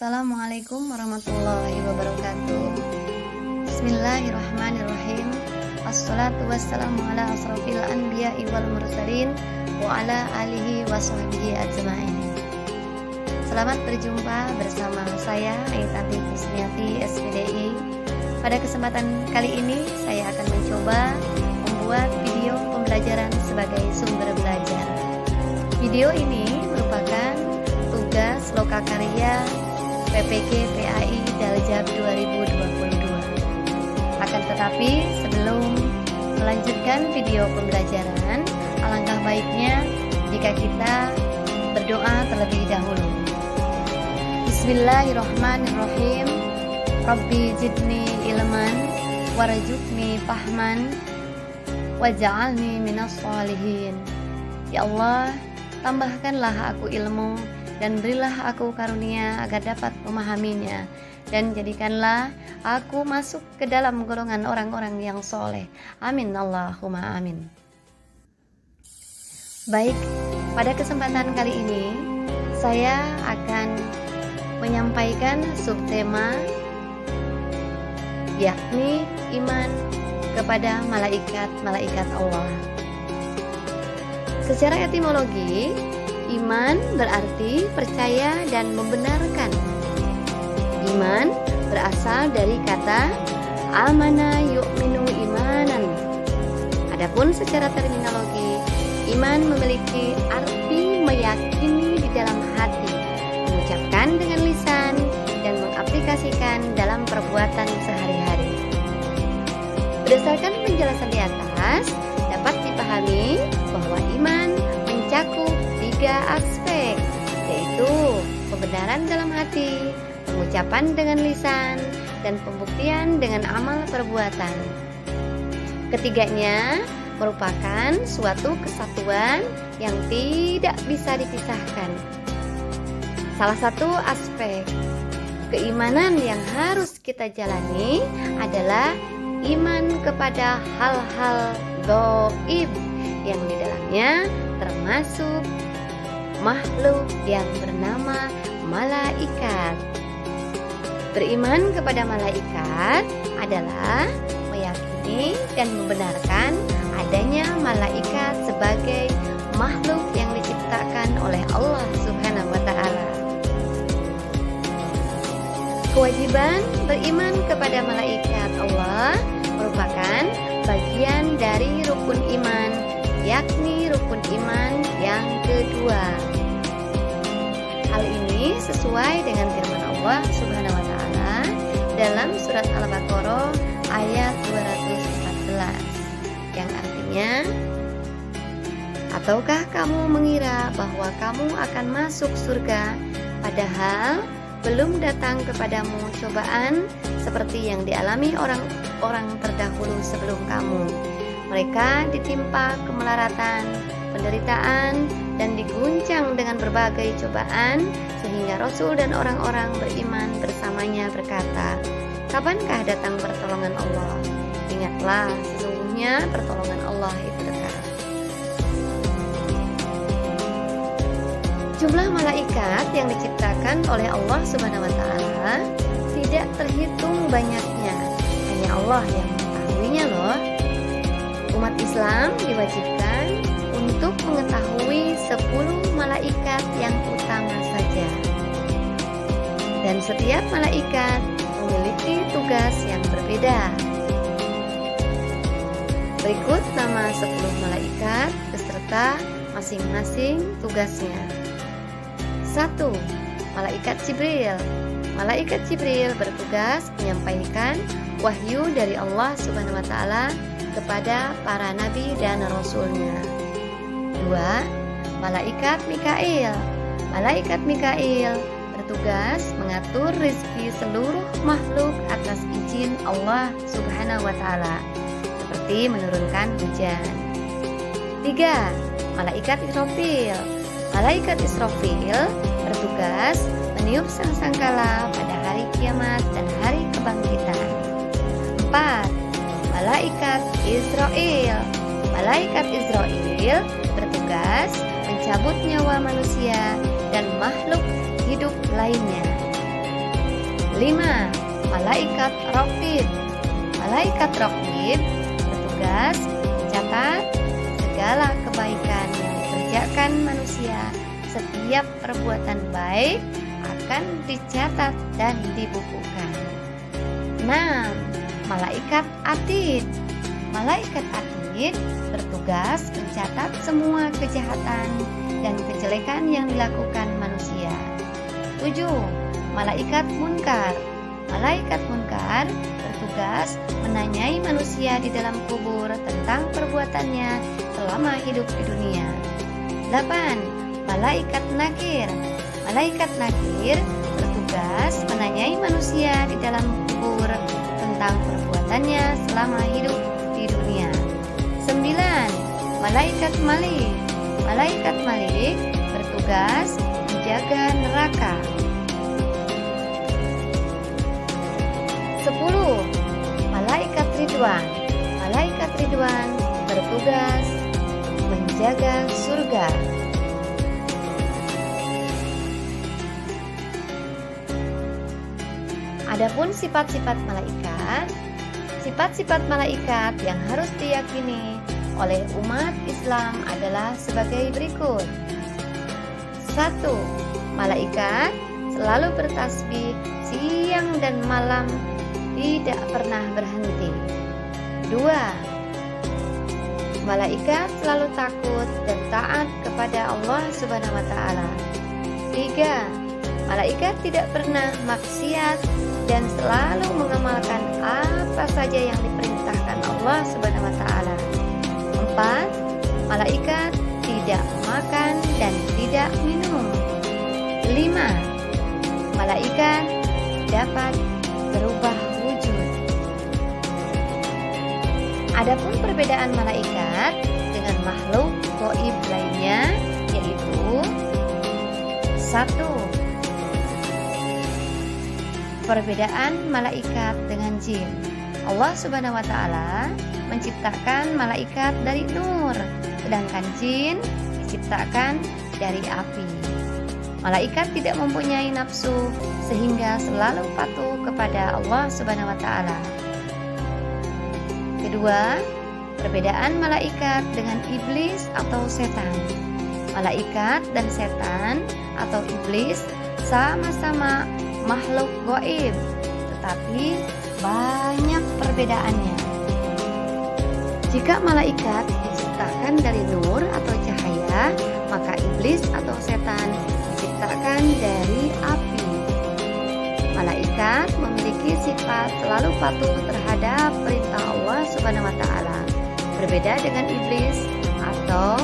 Assalamualaikum warahmatullahi wabarakatuh. Bismillahirrahmanirrahim. Assalatu wassalamu ala asrafil anbiya'i wal mursalin wa ala alihi wa sahbihi ajma'in. Selamat berjumpa bersama saya Aitanti Kusniati SPDI. Pada kesempatan kali ini saya akan mencoba membuat video pembelajaran sebagai sumber belajar. Video ini merupakan tugas lokakarya PPK PAI Daljab 2022. Akan tetapi sebelum melanjutkan video pembelajaran, alangkah baiknya jika kita berdoa terlebih dahulu. Bismillahirrahmanirrahim. Rabbi zidni ilman warzuqni fahman waj'alni minas sholihin. Ya Allah, tambahkanlah aku ilmu dan berilah aku karunia agar dapat memahaminya, dan jadikanlah aku masuk ke dalam golongan orang-orang yang soleh. Amin Allahumma amin. Baik, pada kesempatan kali ini saya akan menyampaikan subtema, yakni iman kepada malaikat-malaikat Allah. Secara etimologi, iman berarti percaya dan membenarkan. Iman berasal dari kata amana yu'minu imanan. Adapun secara terminologi, iman memiliki arti meyakini di dalam hati, mengucapkan dengan lisan, dan mengaplikasikan dalam perbuatan sehari-hari. Berdasarkan penjelasan di atas, dapat dipahami bahwa iman mencakup 3 aspek, yaitu pembenaran dalam hati, pengucapan dengan lisan, dan pembuktian dengan amal perbuatan. Ketiganya merupakan suatu kesatuan yang tidak bisa dipisahkan. Salah satu aspek keimanan yang harus kita jalani adalah iman kepada hal-hal gaib yang di dalamnya termasuk makhluk yang bernama malaikat. Beriman kepada malaikat adalah meyakini dan membenarkan adanya malaikat sebagai makhluk yang diciptakan oleh Allah Subhanahu wa ta'ala. Kewajiban beriman kepada malaikat Allah merupakan bagian dari rukun iman, yakni rukun iman yang kedua. Hal ini sesuai dengan firman Allah Subhanahu wa ta'ala dalam surat Al-Baqarah ayat 214, yang artinya, ataukah kamu mengira bahwa kamu akan masuk surga padahal belum datang kepadamu cobaan seperti yang dialami orang-orang terdahulu sebelum kamu. Mereka ditimpa kemelaratan, penderitaan, dan diguncang dengan berbagai cobaan, sehingga Rasul dan orang-orang beriman bersamanya berkata, kapankah datang pertolongan Allah? Ingatlah, sesungguhnya pertolongan Allah itu dekat. Jumlah malaikat yang diciptakan oleh Allah Subhanahu wa ta'ala tidak terhitung banyaknya, hanya Allah yang mengetahuinya loh. Umat Islam diwajibkan untuk mengetahui 10 malaikat yang utama saja. Dan setiap malaikat memiliki tugas yang berbeda. Berikut nama 10 malaikat beserta masing-masing tugasnya. 1. Malaikat Jibril. Malaikat Jibril bertugas menyampaikan wahyu dari Allah Subhanahu wa ta'ala kepada para nabi dan rasulnya. 2. Malaikat Mikail. Malaikat Mikail bertugas mengatur rezeki seluruh makhluk atas izin Allah Subhanahu wa ta'ala, seperti menurunkan hujan. 3. Malaikat Israfil. Malaikat Israfil bertugas meniup sangkala pada hari kiamat dan hari kebangkitan. 4. Malaikat Israel. Malaikat Israel bertugas mencabut nyawa manusia dan makhluk hidup lainnya. 5. Malaikat Raqib. Malaikat Raqib bertugas mencatat segala kebaikan yang dikerjakan manusia. Setiap perbuatan baik akan dicatat dan dibukukan. 6. Malaikat Atid. Malaikat Atid bertugas mencatat semua kejahatan dan kejelekan yang dilakukan manusia. 7. Malaikat Munkar. Malaikat Munkar bertugas menanyai manusia di dalam kubur tentang perbuatannya selama hidup di dunia. 8. Malaikat Nakir. Malaikat Nakir bertugas menanyai manusia di dalam kubur tentang perbuatannya selama hidup di dunia. 9. Malaikat Malik. Malaikat Malik bertugas menjaga neraka. 10. Malaikat Ridwan. Malaikat Ridwan bertugas menjaga surga. Adapun sifat-sifat malaikat yang harus diyakini oleh umat Islam adalah sebagai berikut. 1. Malaikat selalu bertasbih siang dan malam, tidak pernah berhenti. 2. Malaikat selalu takut dan taat kepada Allah Subhanahu wa taala. 3. Malaikat tidak pernah maksiat dan selalu mengamalkan apa saja yang diperintahkan Allah Subhanahu wa taala. 4. Malaikat tidak makan dan tidak minum. 5. Malaikat dapat berubah wujud. Adapun perbedaan malaikat dengan makhluk gaib lainnya yaitu 1. Perbedaan malaikat dengan jin. Allah Subhanahu wa taala menciptakan malaikat dari nur, sedangkan jin diciptakan dari api. Malaikat tidak mempunyai nafsu sehingga selalu patuh kepada Allah Subhanahu wa taala. Kedua, perbedaan malaikat dengan iblis atau setan. Malaikat dan setan atau iblis sama-sama makhluk gaib, tetapi banyak perbedaannya. Jika malaikat diciptakan dari nur atau cahaya, maka iblis atau setan diciptakan dari api. Malaikat memiliki sifat selalu patuh terhadap perintah Allah Subhanahu wa taala. Berbeda dengan iblis atau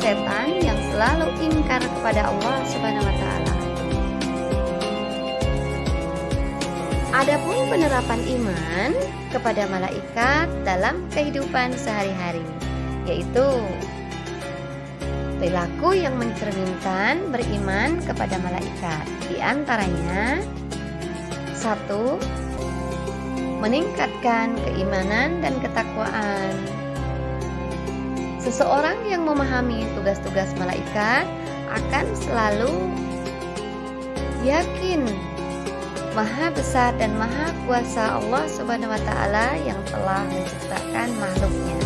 setan yang selalu ingkar kepada Allah Subhanahu wa taala. Adapun penerapan iman kepada malaikat dalam kehidupan sehari-hari, yaitu perilaku yang mencerminkan beriman kepada malaikat. Di antaranya 1. Meningkatkan keimanan dan ketakwaan. Seseorang yang memahami tugas-tugas malaikat akan selalu yakin Maha besar dan maha kuasa Allah Subhanahu wa taala yang telah menciptakan makhluknya.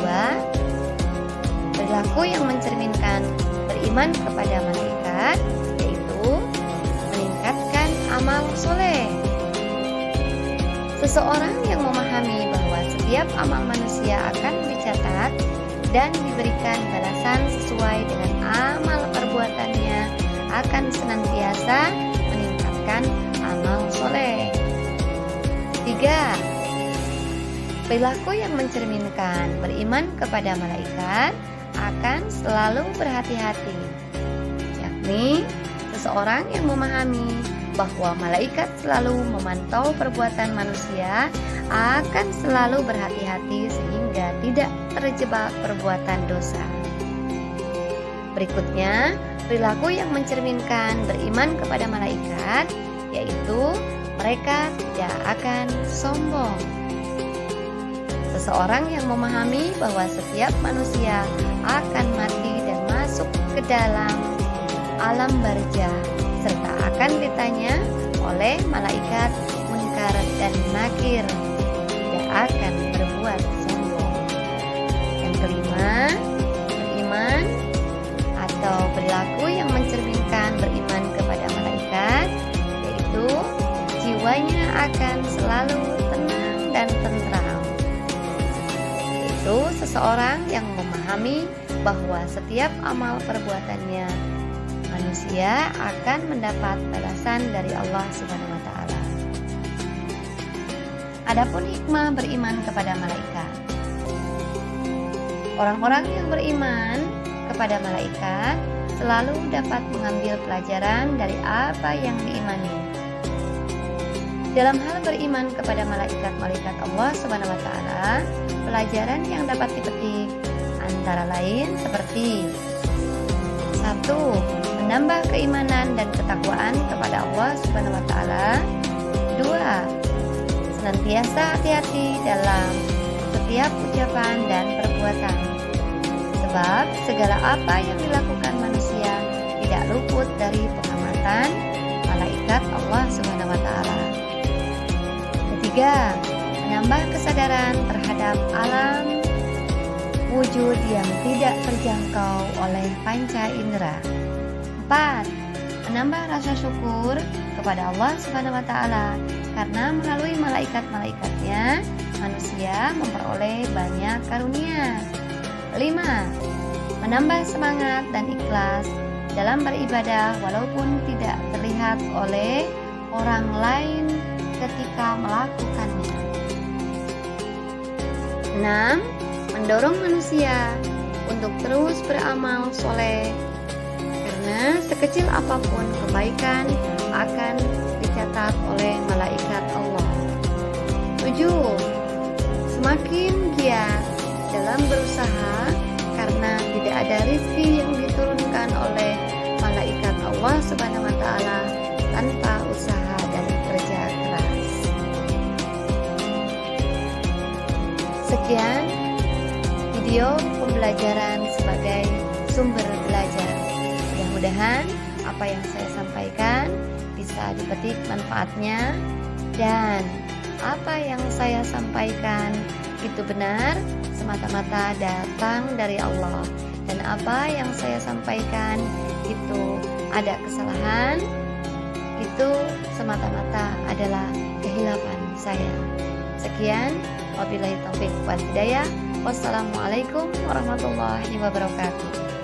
2. Perilaku yang mencerminkan beriman kepada malaikat, yaitu meningkatkan amal soleh. Seseorang yang memahami bahwa setiap amal manusia akan dicatat dan diberikan balasan sesuai dengan amal perbuatannya akan senantiasa meningkatkan amal soleh. 3. Perilaku yang mencerminkan beriman kepada malaikat akan selalu berhati-hati, yakni seseorang yang memahami bahwa malaikat selalu memantau perbuatan manusia akan selalu berhati-hati sehingga tidak terjebak perbuatan dosa. Berikutnya, perilaku yang mencerminkan beriman kepada malaikat, yaitu mereka tidak akan sombong. Seseorang yang memahami bahwa setiap manusia akan mati dan masuk ke dalam alam barzah serta akan ditanya oleh malaikat Munkar dan Nakir, tidak akan berbuat sombong. Yang kelima, beriman atau berlaku yang mencerminkan beriman kepada malaikat, yaitu jiwanya akan selalu tenang dan tentram. Yaitu seseorang yang memahami bahwa setiap amal perbuatannya manusia akan mendapat balasan dari Allah Subhanahu wa taala. Adapun hikmah beriman kepada malaikat. Orang-orang yang beriman kepada malaikat selalu dapat mengambil pelajaran dari apa yang diimani. Dalam hal beriman kepada malaikat-malaikat Allah Subhanahu wa taala, pelajaran yang dapat dipetik antara lain seperti 1. Menambah keimanan dan ketakwaan kepada Allah Subhanahu wa taala. 2. Senantiasa hati-hati dalam setiap ucapan dan perbuatan. Sebab segala apa yang dilakukan manusia tidak luput dari pengamatan malaikat Allah Subhanahu wa taala. 3. Menambah kesadaran terhadap alam wujud yang tidak terjangkau oleh panca indera. 4. Menambah rasa syukur kepada Allah Subhanahu wa taala karena melalui malaikat-malaikatnya manusia memperoleh banyak karunia. 5. Menambah semangat dan ikhlas dalam beribadah walaupun tidak terlihat oleh orang lain ketika melakukannya. 6. Mendorong manusia untuk terus beramal soleh, karena sekecil apapun kebaikan akan dicatat oleh malaikat Allah. 7. Semakin giat dalam berusaha karena tidak ada rezeki yang diturunkan oleh malaikat Allah Subhanahu wa taala tanpa usaha dan kerja keras. Sekian video pembelajaran sebagai sumber belajar. Mudah-mudahan apa yang saya sampaikan bisa dipetik manfaatnya, dan apa yang saya sampaikan itu benar semata-mata datang dari Allah, dan apa yang saya sampaikan itu ada kesalahan, itu semata-mata adalah kehilapan saya. Sekian, wabillahi taufik wal hidayah. Wassalamualaikum warahmatullahi wabarakatuh.